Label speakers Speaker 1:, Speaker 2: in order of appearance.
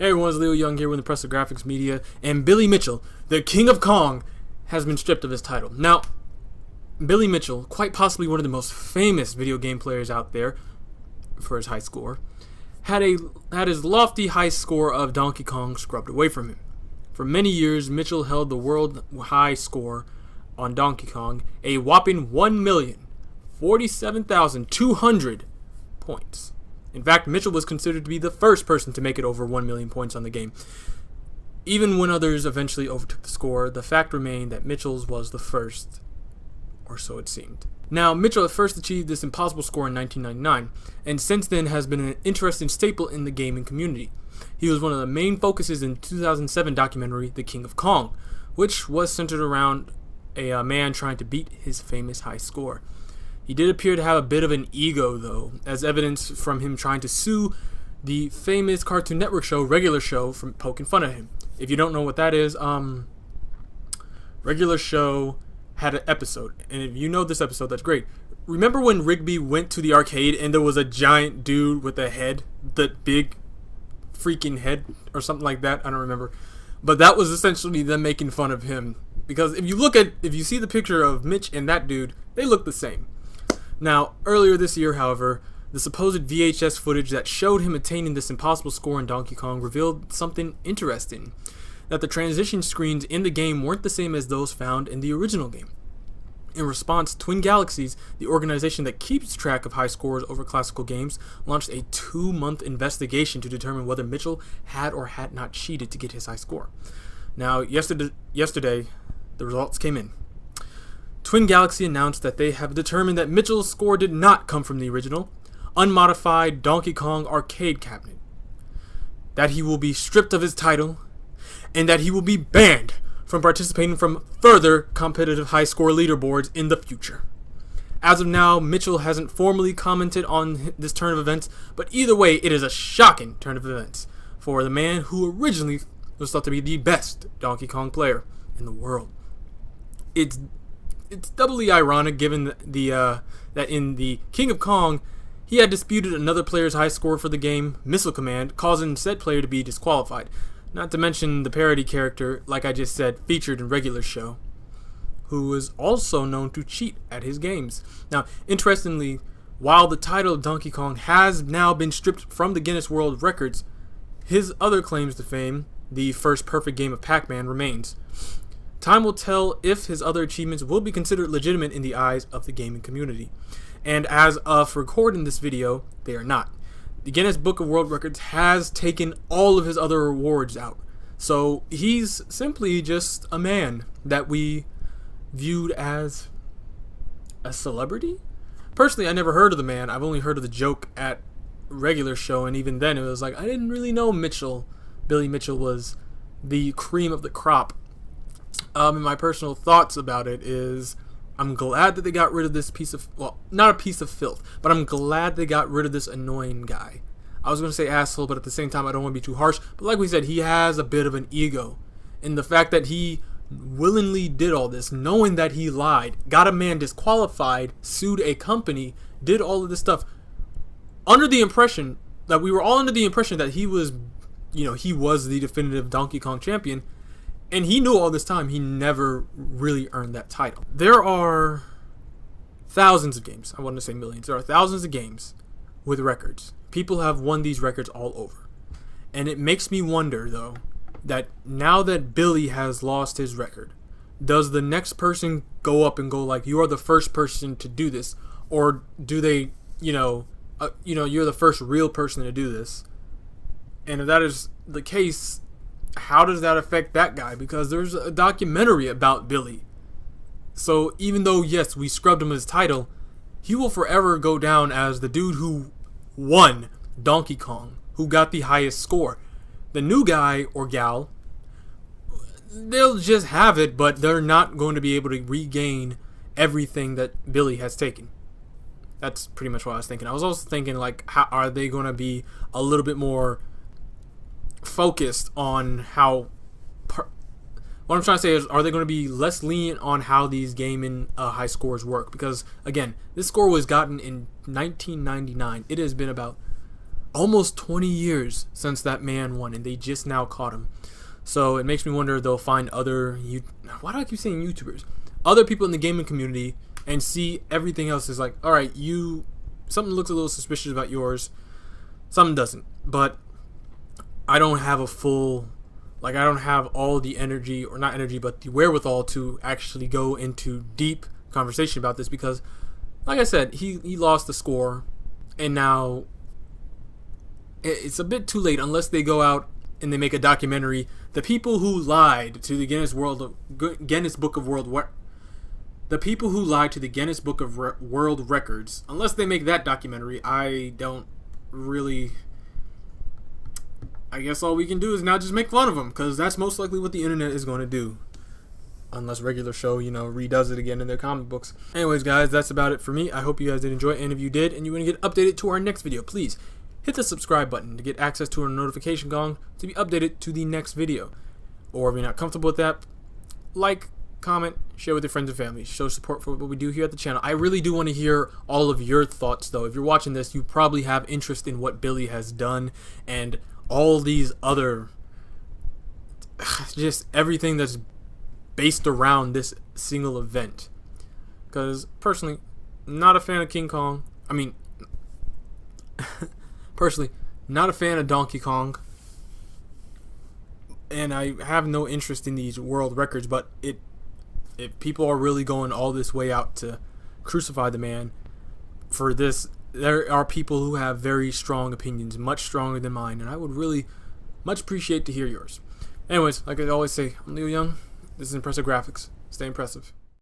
Speaker 1: Hey everyone, it's Leo Young here with Impressive Graphics Media, and Billy Mitchell, the King of Kong, has been stripped of his title. Now, Billy Mitchell, quite possibly one of the most famous video game players out there for his high score, had his lofty high score of Donkey Kong scrubbed away from him. For many years, Mitchell held the world high score on Donkey Kong, a whopping 1,047,200 points. In fact, Mitchell was considered to be the first person to make it over 1 million points on the game. Even when others eventually overtook the score, the fact remained that Mitchell's was the first, or so it seemed. Now, Mitchell at first achieved this impossible score in 1999, and since then has been an interesting staple in the gaming community. He was one of the main focuses in the 2007 documentary, The King of Kong, which was centered around a man trying to beat his famous high score. He did appear to have a bit of an ego, though, as evidence from him trying to sue the famous Cartoon Network show, Regular Show, from poking fun at him. If you don't know what that is, Regular Show had an episode, and if you know this episode, that's great. Remember when Rigby went to the arcade and there was a giant dude with a head, the big freaking head or something like that? I don't remember. But that was essentially them making fun of him. Because if you see the picture of Mitch and that dude, they look the same. Now, earlier this year, however, the supposed VHS footage that showed him attaining this impossible score in Donkey Kong revealed something interesting. That the transition screens in the game weren't the same as those found in the original game. In response, Twin Galaxies, the organization that keeps track of high scores over classical games, launched a 2-month investigation to determine whether Mitchell had or had not cheated to get his high score. Now, yesterday, the results came in. Twin Galaxy announced that they have determined that Mitchell's score did not come from the original, unmodified Donkey Kong arcade cabinet, that he will be stripped of his title, and that he will be banned from participating from further competitive high score leaderboards in the future. As of now, Mitchell hasn't formally commented on this turn of events, but either way, it is a shocking turn of events for the man who originally was thought to be the best Donkey Kong player in the world. It's doubly ironic given that in the King of Kong, he had disputed another player's high score for the game, Missile Command, causing said player to be disqualified. Not to mention the parody character, like I just said, featured in Regular Show, who was also known to cheat at his games. Now, interestingly, while the title of Donkey Kong has now been stripped from the Guinness World Records, his other claims to fame, the first perfect game of Pac-Man, remains. Time will tell if his other achievements will be considered legitimate in the eyes of the gaming community. And as of recording this video, they are not. The Guinness Book of World Records has taken all of his other awards out. So he's simply just a man that we viewed as a celebrity? Personally, I never heard of the man. I've only heard of the joke at Regular Show, and even then it was like, I didn't really know Billy Mitchell was the cream of the crop. And my personal thoughts about it is, I'm glad that they got rid of this piece of, well, not a piece of filth, but I'm glad they got rid of this annoying guy. I was going to say asshole, but at the same time, I don't want to be too harsh. But like we said, he has a bit of an ego. And the fact that he willingly did all this, knowing that he lied, got a man disqualified, sued a company, did all of this stuff, under the impression that we were all under the impression that he was the definitive Donkey Kong champion. And he knew all this time he never really earned that title. There are thousands of games. I want to say millions. There are thousands of games with records. People have won these records all over. And it makes me wonder, though, that now that Billy has lost his record, does the next person go up and go like, you are the first person to do this? Or do they, you're the first real person to do this? And if that is the case, how does that affect that guy? Because there's a documentary about Billy. So even though, yes, we scrubbed him his title, he will forever go down as the dude who won Donkey Kong, who got the highest score. The new guy or gal, they'll just have it, but they're not going to be able to regain everything that Billy has taken. That's pretty much what I was thinking. I was also thinking, like, how are they going to be a little bit more focused on how what I'm trying to say is, are they going to be less lenient on how these gaming high scores work? Because again, this score was gotten in 1999. It has been about almost 20 years since that man won, and they just now caught him. So it makes me wonder if they'll find other why do I keep saying YouTubers? Other people in the gaming community and see everything else is like, all right, something looks a little suspicious about yours, something doesn't. But I don't have I don't have all the energy, or not energy, but the wherewithal to actually go into deep conversation about this because, like I said, he lost the score, and now it's a bit too late unless they go out and they make a documentary. The people who lied to the Guinness Book of World Records, unless they make that documentary, I guess all we can do is now just make fun of them, because that's most likely what the internet is going to do. Unless regular show, redoes it again in their comic books. Anyways, guys, that's about it for me. I hope you guys did enjoy it, and if you did, and you want to get updated to our next video, please hit the subscribe button to get access to our notification gong to be updated to the next video. Or if you're not comfortable with that, like, comment, share with your friends and family. Show support for what we do here at the channel. I really do want to hear all of your thoughts, though. If you're watching this, you probably have interest in what Billy has done and all these other, just everything that's based around this single event. Because personally, not a fan of King Kong. I mean, personally, not a fan of Donkey Kong. And I have no interest in these world records, but if people are really going all this way out to crucify the man for this, there are people who have very strong opinions, much stronger than mine, and I would really much appreciate to hear yours. Anyways, like I always say, I'm Leo Young. This is Impressive Graphics. Stay impressive.